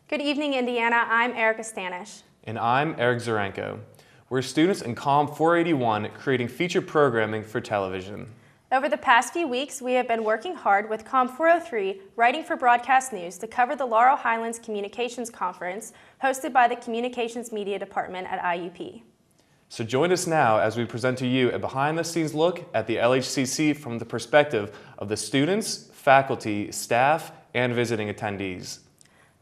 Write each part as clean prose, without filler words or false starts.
Good evening, Indiana. I'm Erica Stanish. And I'm Eric Zarenko. We're students in COM 481 creating feature programming for television. Over the past few weeks, we have been working hard with COM 403, Writing for Broadcast News, to cover the Laurel Highlands Communications Conference hosted by the Communications Media Department at IUP. So join us now as we present to you a behind-the-scenes look at the LHCC from the perspective of the students, faculty, staff, and visiting attendees.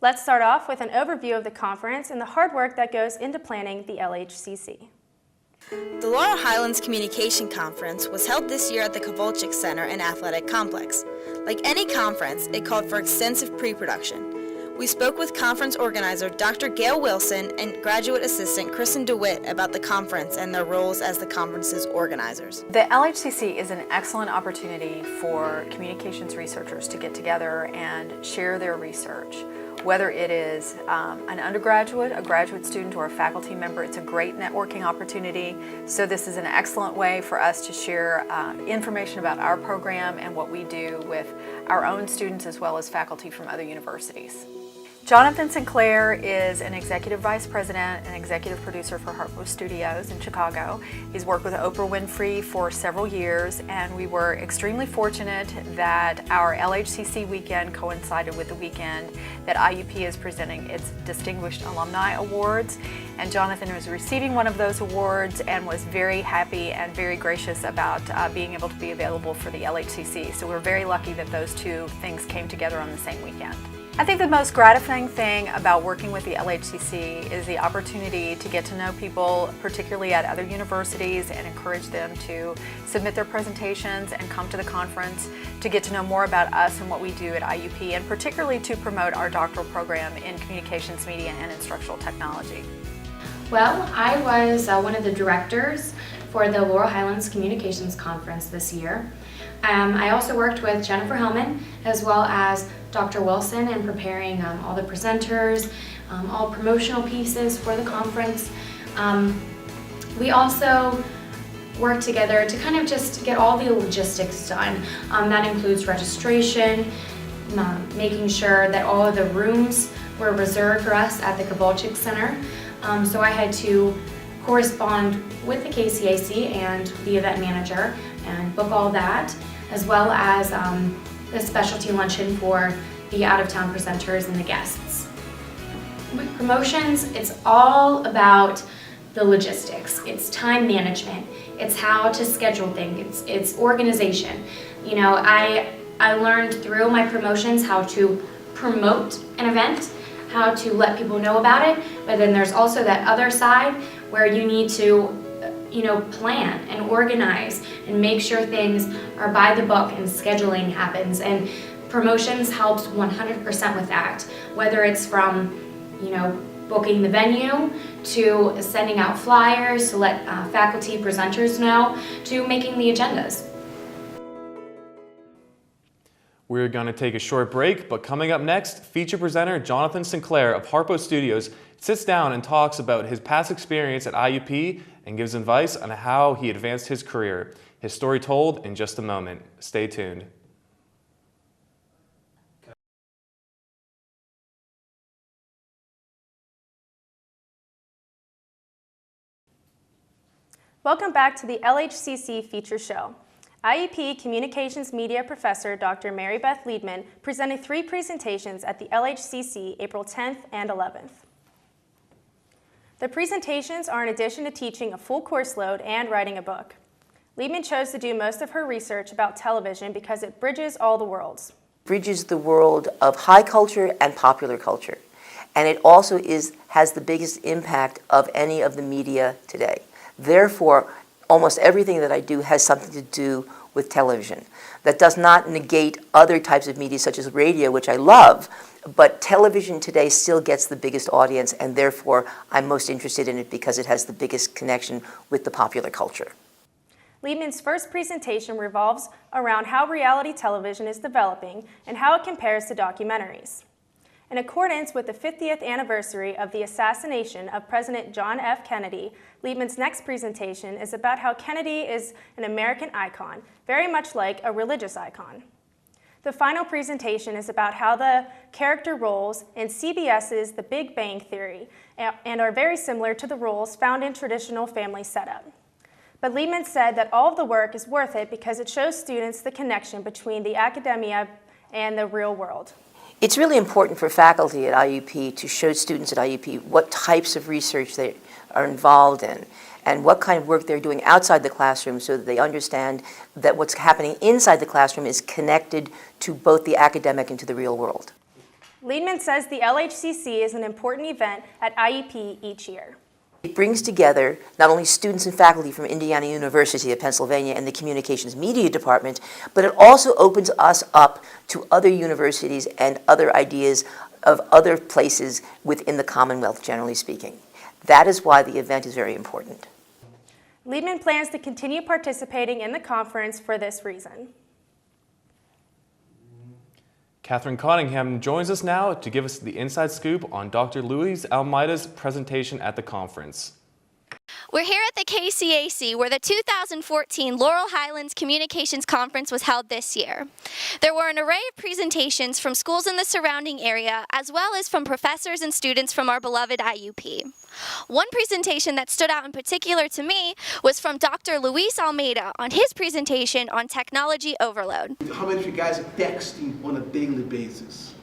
Let's start off with an overview of the conference and the hard work that goes into planning the LHCC. The Laurel Highlands Communication Conference was held this year at the Kovalchik Center and Athletic Complex. Like any conference, it called for extensive pre-production. We spoke with conference organizer Dr. Gail Wilson and graduate assistant Kristen DeWitt about the conference and their roles as the conference's organizers. The LHCC is an excellent opportunity for communications researchers to get together and share their research. Whether it is an undergraduate, a graduate student, or a faculty member, it's a great networking opportunity. So this is an excellent way for us to share information about our program and what we do with our own students as well as faculty from other universities. Jonathan Sinclair is an executive vice president and executive producer for Harpo Studios in Chicago. He's worked with Oprah Winfrey for several years, and we were extremely fortunate that our LHCC weekend coincided with the weekend that IUP is presenting its Distinguished Alumni Awards. And Jonathan was receiving one of those awards and was very happy and very gracious about being able to be available for the LHCC. So we're very lucky that those two things came together on the same weekend. I think the most gratifying thing about working with the LHCC is the opportunity to get to know people, particularly at other universities, and encourage them to submit their presentations and come to the conference to get to know more about us and what we do at IUP, and particularly to promote our doctoral program in communications, media, and instructional technology. Well, I was one of the directors for the Laurel Highlands Communications Conference this year. I also worked with Jennifer Hellman as well as Dr. Wilson in preparing all the presenters, all promotional pieces for the conference. We also worked together to kind of just get all the logistics done. That includes registration, making sure that all of the rooms were reserved for us at the Kovalchik Center. So I had to correspond with the KCAC and the event manager and book all that, as well as the specialty luncheon for the out-of-town presenters and the guests. With promotions, it's all about the logistics. It's time management. It's how to schedule things. It's organization. You know, I learned through my promotions how to promote an event, how to let people know about it, but then there's also that other side where you need to plan and organize and make sure things are by the book and scheduling happens. And promotions helps 100% with that, whether it's from, booking the venue, to sending out flyers to let faculty presenters know, to making the agendas. We're going to take a short break, but coming up next, feature presenter Jonathan Sinclair of Harpo Studios sits down and talks about his past experience at IUP and gives advice on how he advanced his career. His story told in just a moment. Stay tuned. Welcome back to the LHCC feature show. IUP Communications Media Professor Dr. Mary Beth Liedman presented 3 presentations at the LHCC April 10th and 11th. The presentations are in addition to teaching a full course load and writing a book. Liedman chose to do most of her research about television because it bridges all the worlds. Bridges the world of high culture and popular culture. And it also has the biggest impact of any of the media today. Therefore, almost everything that I do has something to do with television. That does not negate other types of media such as radio, which I love, but television today still gets the biggest audience, and therefore I'm most interested in it because it has the biggest connection with the popular culture. Liedman's first presentation revolves around how reality television is developing and how it compares to documentaries. In accordance with the 50th anniversary of the assassination of President John F. Kennedy, Liedman's next presentation is about how Kennedy is an American icon, very much like a religious icon. The final presentation is about how the character roles in CBS's The Big Bang Theory and are very similar to the roles found in traditional family setup. But Liebman said that all of the work is worth it because it shows students the connection between the academia and the real world. It's really important for faculty at IUP to show students at IUP what types of research they are involved in and what kind of work they're doing outside the classroom so that they understand that what's happening inside the classroom is connected to both the academic and to the real world. Liebman says the LHCC is an important event at IUP each year. It brings together not only students and faculty from Indiana University of Pennsylvania and the Communications Media Department, but it also opens us up to other universities and other ideas of other places within the Commonwealth, generally speaking. That is why the event is very important. Liebman plans to continue participating in the conference for this reason. Catherine Cottingham joins us now to give us the inside scoop on Dr. Luis Almeida's presentation at the conference. We're here at the KCAC where the 2014 Laurel Highlands Communications Conference was held this year. There were an array of presentations from schools in the surrounding area as well as from professors and students from our beloved IUP. One presentation that stood out in particular to me was from Dr. Luis Almeida on his presentation on technology overload. How many of you guys are texting on a daily basis?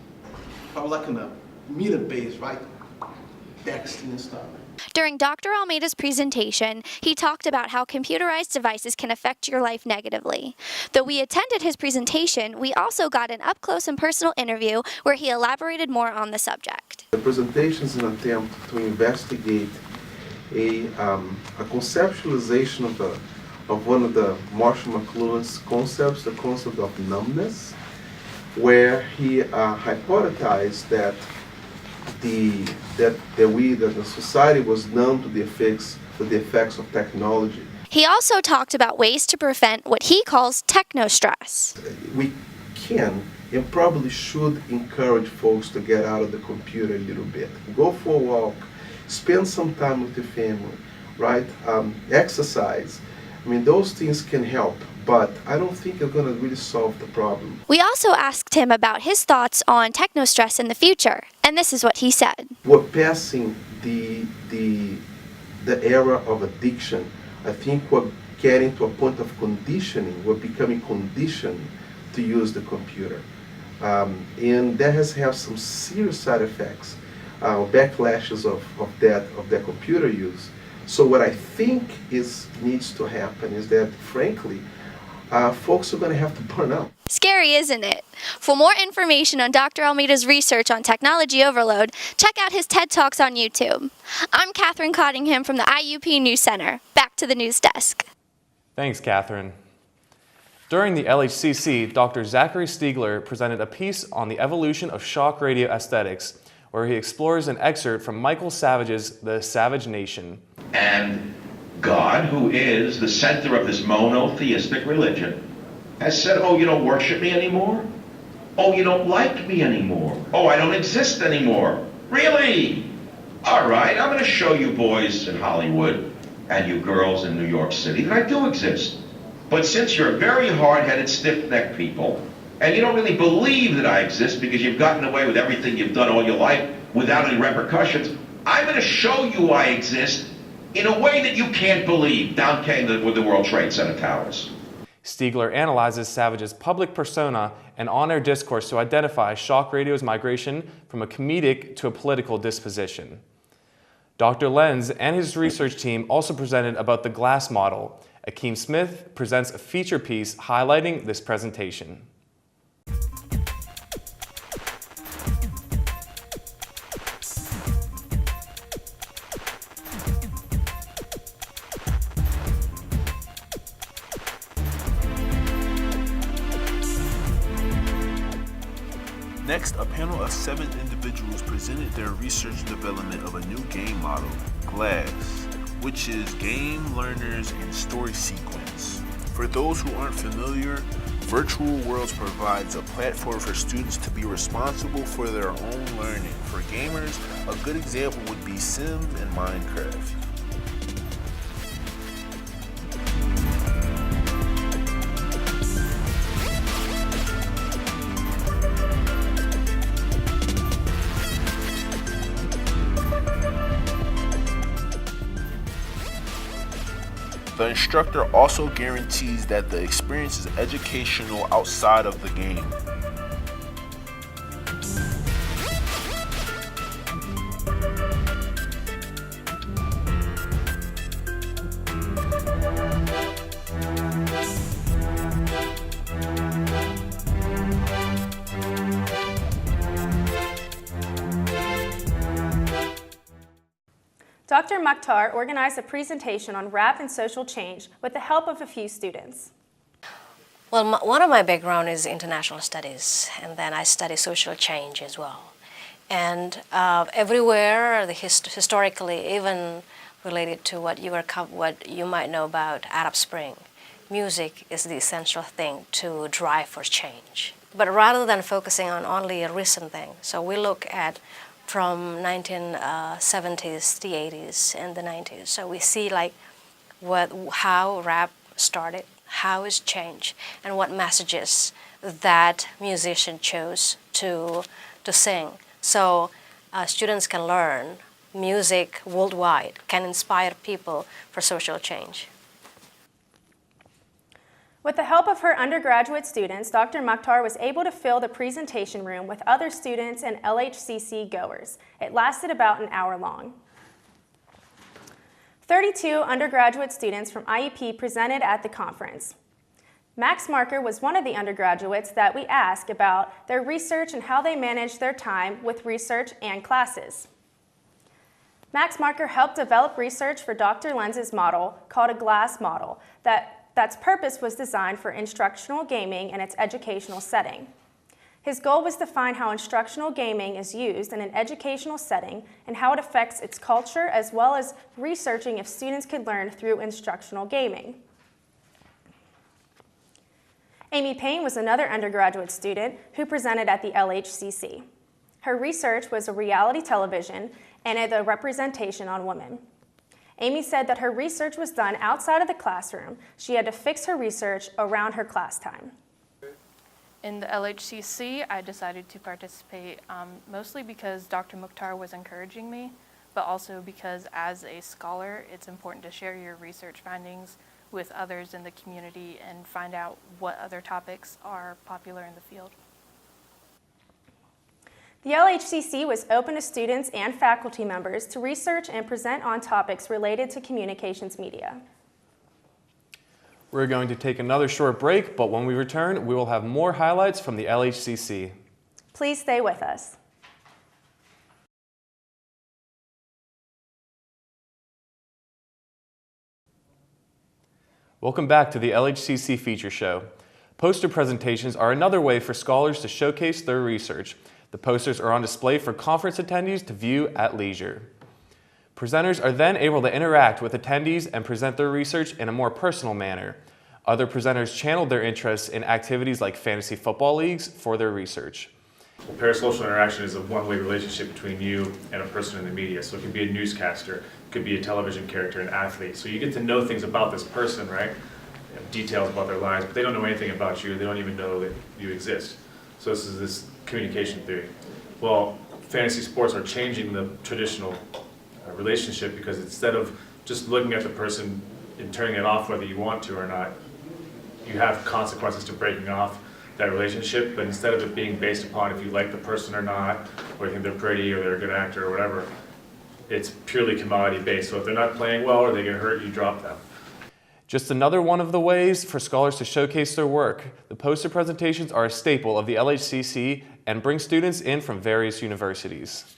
Probably like on a minute base, right? Texting and stuff. During Dr. Almeida's presentation, he talked about how computerized devices can affect your life negatively. Though we attended his presentation, we also got an up-close and personal interview where he elaborated more on the subject. The presentation is an attempt to investigate a conceptualization of one of the Marshall McLuhan's concepts, the concept of numbness, where he hypothesized that the society was numb to the effects of technology. He also talked about ways to prevent what he calls techno-stress. We can and probably should encourage folks to get out of the computer a little bit. Go for a walk, spend some time with your family, right? Exercise. I mean, those things can help, but I don't think they're going to really solve the problem. We also asked him about his thoughts on techno-stress in the future, and this is what he said. We're passing the era of addiction. I think we're getting to a point of conditioning. We're becoming conditioned to use the computer. And that has had some serious side effects, backlashes of that computer use. So what I think needs to happen is that, frankly, folks are going to have to burn out. Scary, isn't it? For more information on Dr. Almeida's research on technology overload, check out his TED Talks on YouTube. I'm Catherine Cottingham from the IUP News Center. Back to the news desk. Thanks, Catherine. During the LHCC, Dr. Zachary Stiegler presented a piece on the evolution of shock radio aesthetics, where he explores an excerpt from Michael Savage's The Savage Nation. And God, who is the center of this monotheistic religion, has said, oh, you don't worship me anymore? Oh, you don't like me anymore? Oh, I don't exist anymore? Really? All right, I'm going to show you boys in Hollywood and you girls in New York City that I do exist. But since you're very hard-headed, stiff-necked people, and you don't really believe that I exist because you've gotten away with everything you've done all your life without any repercussions, I'm going to show you I exist in a way that you can't believe. Down came with the World Trade Center towers. Stiegler analyzes Savage's public persona and on-air discourse to identify shock radio's migration from a comedic to a political disposition. Dr. Lenz and his research team also presented about the glass model. Akeem Smith presents a feature piece highlighting this presentation. Next, a panel of 7 individuals presented their research development of a new game model, GLASS, which is Game, Learners, and Story Sequence. For those who aren't familiar, Virtual Worlds provides a platform for students to be responsible for their own learning. For gamers, a good example would be Sims and Minecraft. The instructor also guarantees that the experience is educational outside of the game. Dr. Mukhtar organized a presentation on rap and social change with the help of a few students. Well, one of my background is international studies, and then I study social change as well. And everywhere, historically, even related to what you might know about Arab Spring, music is the essential thing to drive for change. But rather than focusing on only a recent thing, so we look at from 1970s, the 80s, and the 90s. So we see like how rap started, how it's changed, and what messages that musician chose to sing. So students can learn music worldwide, can inspire people for social change. With the help of her undergraduate students, Dr. Mukhtar was able to fill the presentation room with other students and LHCC goers. It lasted about an hour long. 32 undergraduate students from IUP presented at the conference. Max Marker was one of the undergraduates that we asked about their research and how they managed their time with research and classes. Max Marker helped develop research for Dr. Lenz's model called a glass model that's purpose was designed for instructional gaming in its educational setting. His goal was to find how instructional gaming is used in an educational setting and how it affects its culture, as well as researching if students could learn through instructional gaming. Amy Payne was another undergraduate student who presented at the LHCC. Her research was a reality television and a representation on women. Amy said that her research was done outside of the classroom. She had to fix her research around her class time. In the LHCC, I decided to participate mostly because Dr. Mukhtar was encouraging me, but also because as a scholar, it's important to share your research findings with others in the community and find out what other topics are popular in the field. The LHCC was open to students and faculty members to research and present on topics related to communications media. We're going to take another short break, but when we return, we will have more highlights from the LHCC. Please stay with us. Welcome back to the LHCC Feature Show. Poster presentations are another way for scholars to showcase their research. The posters are on display for conference attendees to view at leisure. Presenters are then able to interact with attendees and present their research in a more personal manner. Other presenters channeled their interests in activities like fantasy football leagues for their research. Well, parasocial interaction is a one-way relationship between you and a person in the media. So it could be a newscaster, it could be a television character, an athlete. So you get to know things about this person, right? Details about their lives, but they don't know anything about you. They don't even know that you exist. So this is this communication theory. Well, fantasy sports are changing the traditional relationship, because instead of just looking at the person and turning it off whether you want to or not, you have consequences to breaking off that relationship. But instead of it being based upon if you like the person or not, or you think they're pretty or they're a good actor or whatever, it's purely commodity based. So if they're not playing well or they get hurt, you drop them. Just another one of the ways for scholars to showcase their work. The poster presentations are a staple of the LHCC and bring students in from various universities.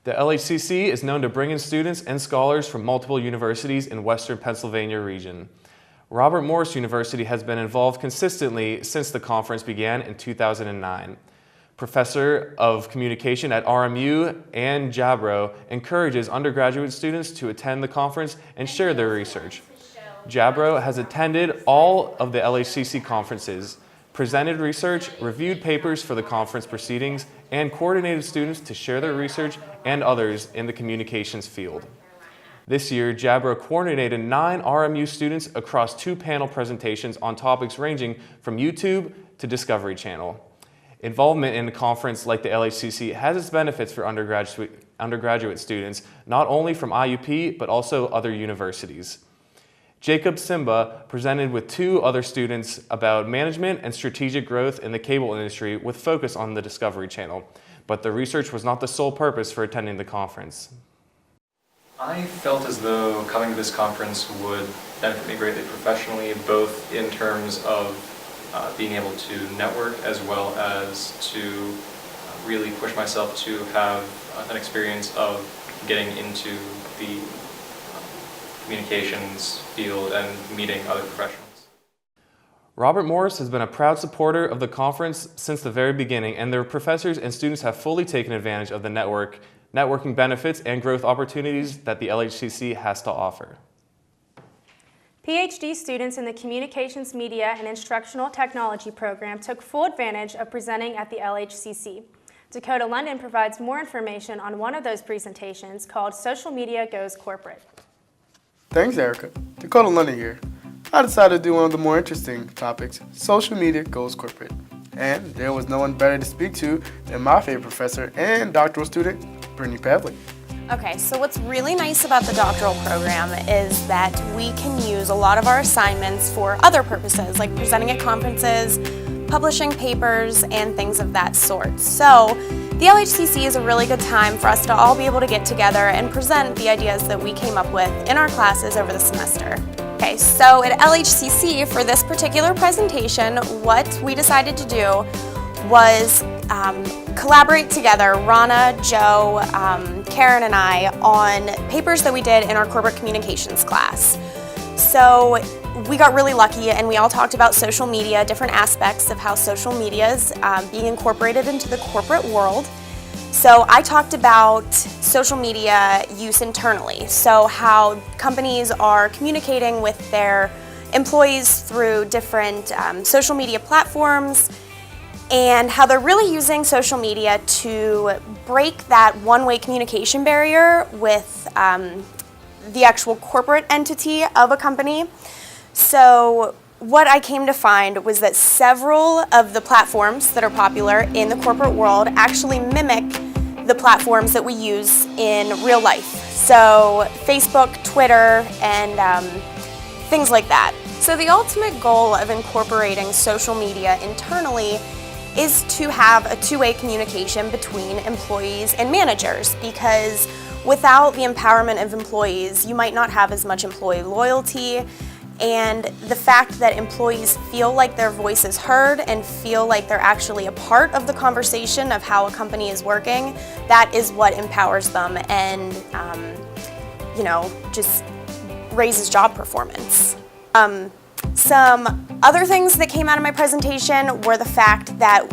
The LHCC is known to bring in students and scholars from multiple universities in Western Pennsylvania region. Robert Morris University has been involved consistently since the conference began in 2009. Professor of Communication at RMU, Ann Jabro, encourages undergraduate students to attend the conference and share their research. Jabro has attended all of the LHCC conferences, presented research, reviewed papers for the conference proceedings, and coordinated students to share their research and others in the communications field. This year, Jabro coordinated 9 RMU students across 2 panel presentations on topics ranging from YouTube to Discovery Channel. Involvement in a conference like the LHCC has its benefits for undergraduate students, not only from IUP, but also other universities. Jacob Simba presented with 2 other students about management and strategic growth in the cable industry with focus on the Discovery Channel, but the research was not the sole purpose for attending the conference. I felt as though coming to this conference would benefit me greatly professionally, both in terms of being able to network as well as to really push myself to have an experience of getting into the communications field and meeting other professionals. Robert Morris has been a proud supporter of the conference since the very beginning, and their professors and students have fully taken advantage of the networking benefits and growth opportunities that the LHCC has to offer. PhD students in the Communications, Media, and Instructional Technology program took full advantage of presenting at the LHCC. Dakota London provides more information on one of those presentations called Social Media Goes Corporate. Thanks, Erica. Dakota London here. I decided to do one of the more interesting topics, social media goes corporate. And there was no one better to speak to than my favorite professor and doctoral student, Brittany Pavlik. Okay, so what's really nice about the doctoral program is that we can use a lot of our assignments for other purposes, like presenting at conferences, publishing papers, and things of that sort. So the LHCC is a really good time for us to all be able to get together and present the ideas that we came up with in our classes over the semester. Okay, so at LHCC, for this particular presentation, what we decided to do was collaborate together, Rana, Joe, Karen, and I, on papers that we did in our corporate communications class. So we got really lucky and we all talked about social media, different aspects of how social media is being incorporated into the corporate world. So I talked about social media use internally, so how companies are communicating with their employees through different social media platforms, and how they're really using social media to break that one-way communication barrier with the actual corporate entity of a company. So what I came to find was that several of the platforms that are popular in the corporate world actually mimic the platforms that we use in real life. So Facebook, Twitter, and things like that. So the ultimate goal of incorporating social media internally is to have a two-way communication between employees and managers, because without the empowerment of employees, you might not have as much employee loyalty, and the fact that employees feel like their voice is heard and feel like they're actually a part of the conversation of how a company is working, that is what empowers them and just raises job performance. Some other things that came out of my presentation were the fact that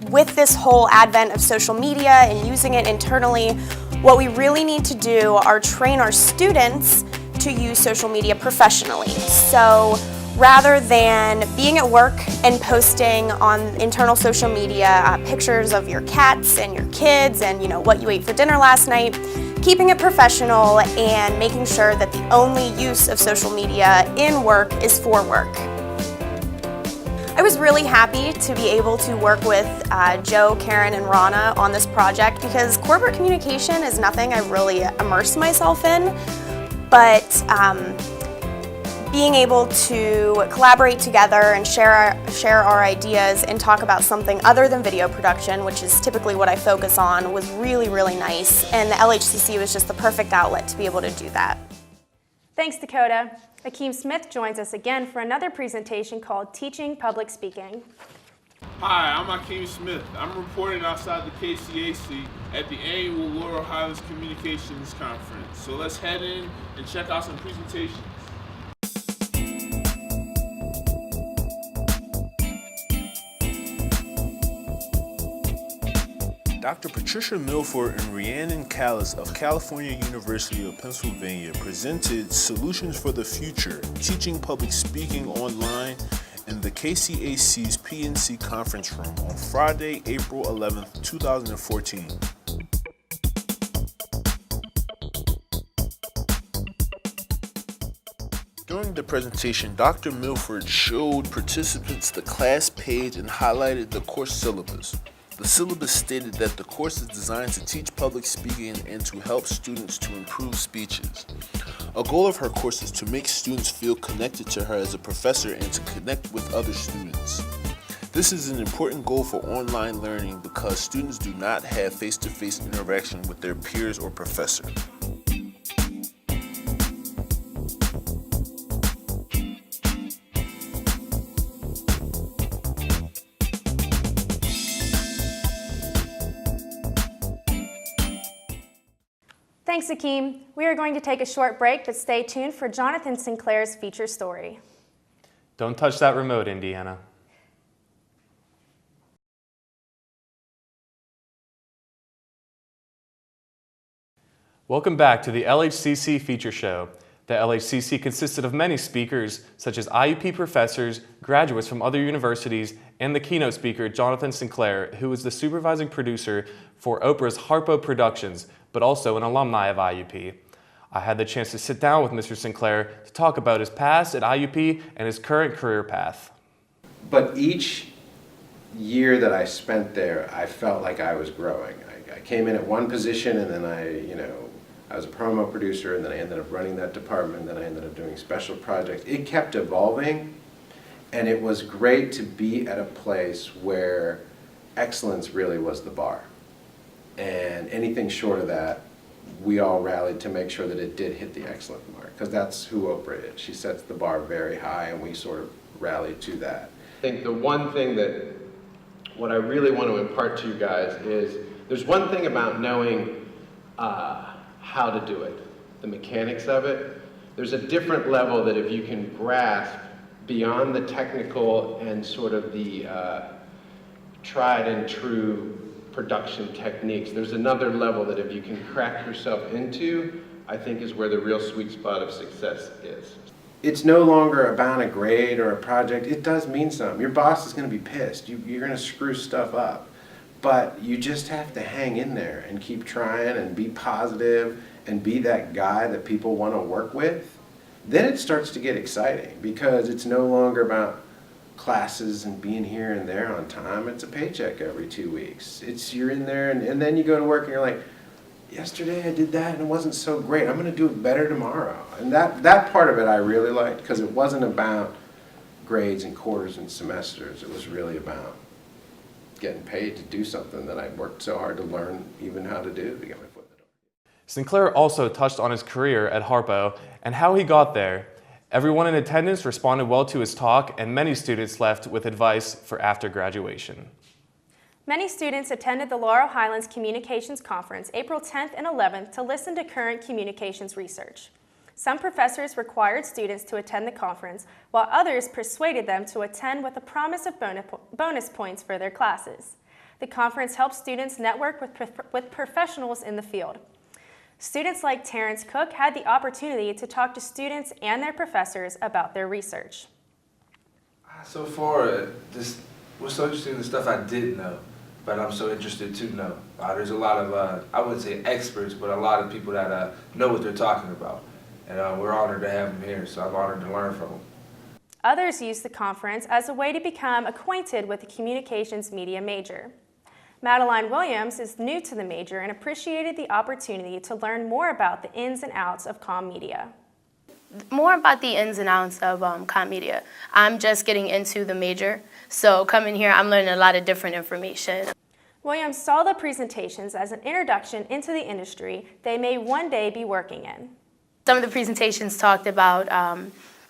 with this whole advent of social media and using it internally, what we really need to do are train our students to use social media professionally. So rather than being at work and posting on internal social media pictures of your cats and your kids and what you ate for dinner last night, keeping it professional and making sure that the only use of social media in work is for work. I was really happy to be able to work with Joe, Karen, and Rana on this project because corporate communication is nothing I've really immersed myself in, but being able to collaborate together and share our ideas and talk about something other than video production, which is typically what I focus on, was really, really nice. And the LHCC was just the perfect outlet to be able to do that. Thanks, Dakota. Akeem Smith joins us again for another presentation called Teaching Public Speaking. Hi, I'm Akeem Smith. I'm reporting outside the KCAC at the annual Laurel Highlands Communications Conference. So let's head in and check out some presentations. Dr. Patricia Milford and Rhiannon Callis of California University of Pennsylvania presented Solutions for the Future, Teaching Public Speaking Online in the KCAC's PNC Conference Room on Friday, April 11th, 2014. During the presentation, Dr. Milford showed participants the class page and highlighted the course syllabus. The syllabus stated that the course is designed to teach public speaking and to help students to improve speeches. A goal of her course is to make students feel connected to her as a professor and to connect with other students. This is an important goal for online learning because students do not have face-to-face interaction with their peers or professor. Thanks, Akeem. We are going to take a short break, but stay tuned for Jonathan Sinclair's feature story. Don't touch that remote, Indiana. Welcome back to the LHCC feature show. The LHCC consisted of many speakers, such as IUP professors, graduates from other universities, and the keynote speaker, Jonathan Sinclair, who is the supervising producer for Oprah's Harpo Productions, but also an alumni of IUP. I had the chance to sit down with Mr. Sinclair to talk about his past at IUP and his current career path. But each year that I spent there, I felt like I was growing. I came in at one position, and then I was a promo producer, and then I ended up running that department, and then I ended up doing special projects. It kept evolving, and it was great to be at a place where excellence really was the bar. And anything short of that, we all rallied to make sure that it did hit the excellent mark, because that's who Oprah is. She sets the bar very high, and we sort of rallied to that. I think the one thing that, what I really want to impart to you guys is, there's one thing about knowing how to do it, the mechanics of it. There's a different level that if you can grasp beyond the technical and sort of the tried and true production techniques, there's another level that if you can crack yourself into, I think is where the real sweet spot of success is. It's no longer about a grade or a project. It does mean something. Your boss is going to be pissed. You're going to screw stuff up. But you just have to hang in there and keep trying and be positive and be that guy that people want to work with. Then it starts to get exciting because it's no longer about classes and being here and there on time. It's a paycheck every 2 weeks. You're in there and then you go to work and you're like, yesterday I did that and it wasn't so great. I'm going to do it better tomorrow. And that part of it I really liked because it wasn't about grades and quarters and semesters. It was really about getting paid to do something that I worked so hard to learn even how to do to get my foot in the door. Sinclair also touched on his career at Harpo and how he got there. Everyone in attendance responded well to his talk, and many students left with advice for after graduation. Many students attended the Laurel Highlands Communications Conference April 10th and 11th to listen to current communications research. Some professors required students to attend the conference, while others persuaded them to attend with a promise of bonus points for their classes. The conference helped students network with professionals in the field. Students like Terrence Cook had the opportunity to talk to students and their professors about their research. So far, we're so interested in the stuff I didn't know, but I'm so interested to know. There's a lot of, I wouldn't say experts, but a lot of people that know what they're talking about. And we're honored to have them here, so I'm honored to learn from them. Others used the conference as a way to become acquainted with the communications media major. Madeline Williams is new to the major and appreciated the opportunity to learn more about the ins and outs of comm media. More about the ins and outs of comm media. I'm just getting into the major, so coming here, I'm learning a lot of different information. Williams saw the presentations as an introduction into the industry they may one day be working in. Some of the presentations talked about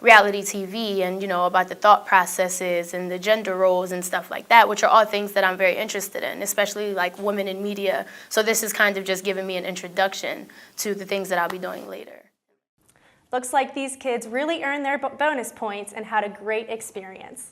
reality TV and, about the thought processes and the gender roles and stuff like that, which are all things that I'm very interested in, especially like women in media. So this is kind of just giving me an introduction to the things that I'll be doing later. Looks like these kids really earned their bonus points and had a great experience.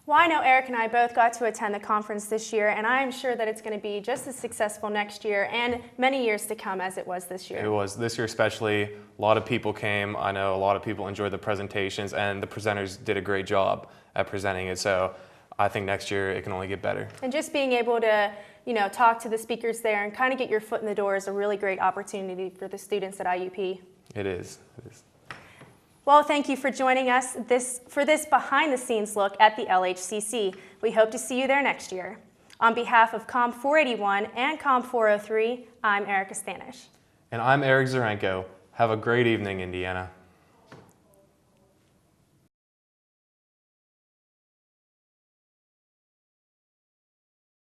Well, I know Eric and I both got to attend the conference this year, and I'm sure that it's going to be just as successful next year and many years to come as it was this year. It was. This year especially, a lot of people came. I know a lot of people enjoyed the presentations, and the presenters did a great job at presenting it. So I think next year it can only get better. And just being able to, talk to the speakers there and kind of get your foot in the door is a really great opportunity for the students at IUP. It is. It is. Well, thank you for joining us for this behind-the-scenes look at the LHCC. We hope to see you there next year. On behalf of Com 481 and Com 403, I'm Erica Stanish. And I'm Eric Zarenko. Have a great evening, Indiana.